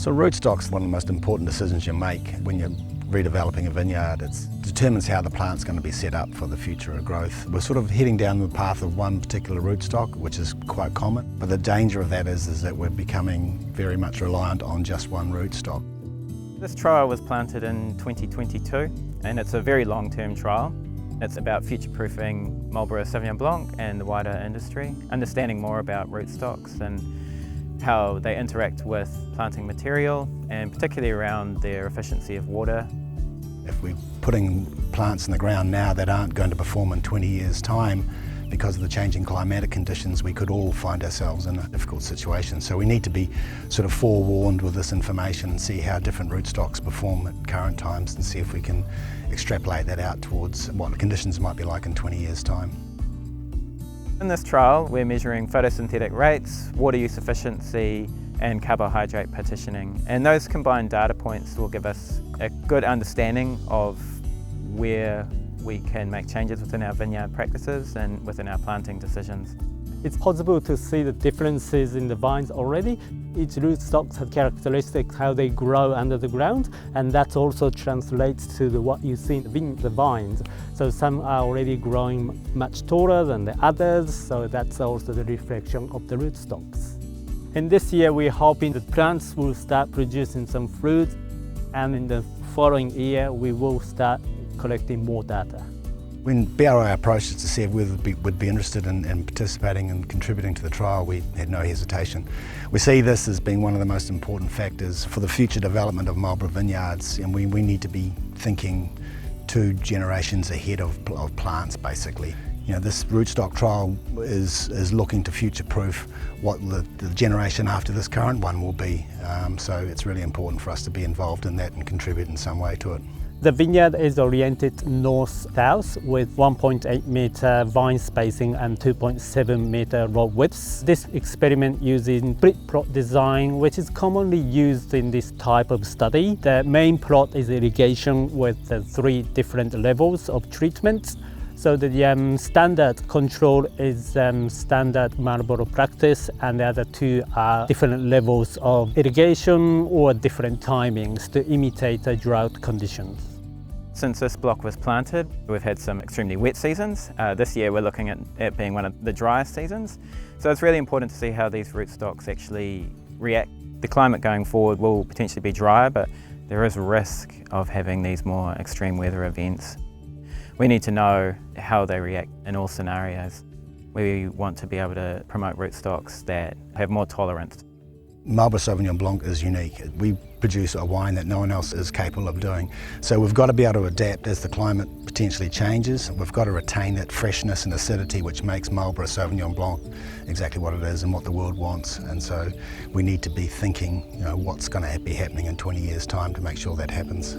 So rootstock's one of the most important decisions you make when you're redeveloping a vineyard. It determines how the plant's going to be set up for the future of growth. We're sort of heading down the path of one particular rootstock, which is quite common, but the danger of that is that we're becoming very much reliant on just one rootstock. This trial was planted in 2022 and it's a very long-term trial. It's about future-proofing Marlborough Sauvignon Blanc and the wider industry, understanding more about rootstocks and how they interact with planting material, and particularly around their efficiency of water. If we're putting plants in the ground now that aren't going to perform in 20 years' time because of the changing climatic conditions, we could all find ourselves in a difficult situation. So we need to be sort of forewarned with this information and see how different rootstocks perform at current times and see if we can extrapolate that out towards what the conditions might be like in 20 years' time. In this trial, we're measuring photosynthetic rates, water use efficiency, and carbohydrate partitioning. And those combined data points will give us a good understanding of where we can make changes within our vineyard practices and within our planting decisions. It's possible to see the differences in the vines already. Each rootstock has characteristics how they grow under the ground, and that also translates to what you see in the vines. So some are already growing much taller than the others, so that's also the reflection of the rootstocks. And this year we're hoping the plants will start producing some fruit, and in the following year we will start collecting more data. When BRI approached us to see if we would be interested in participating and contributing to the trial, we had no hesitation. We see this as being one of the most important factors for the future development of Marlborough vineyards, and we need to be thinking 2 generations ahead of plants, basically. You know, this rootstock trial is looking to future-proof what the generation after this current one will be. So it's really important for us to be involved in that and contribute in some way to it. The vineyard is oriented north-south with 1.8 metre vine spacing and 2.7 metre rod widths. This experiment using split plot design, which is commonly used in this type of study. The main plot is irrigation with 3 different levels of treatment. So the standard control is standard Marlborough practice, and the other 2 are different levels of irrigation or different timings to imitate the drought conditions. Since this block was planted, we've had some extremely wet seasons. This year we're looking at it being one of the driest seasons. So it's really important to see how these rootstocks actually react. The climate going forward will potentially be drier, but there is a risk of having these more extreme weather events. We need to know how they react in all scenarios. We want to be able to promote rootstocks that have more tolerance. Marlborough Sauvignon Blanc is unique. We produce a wine that no one else is capable of doing. So we've got to be able to adapt as the climate potentially changes. We've got to retain that freshness and acidity which makes Marlborough Sauvignon Blanc exactly what it is and what the world wants. And so we need to be thinking, what's going to be happening in 20 years' time to make sure that happens.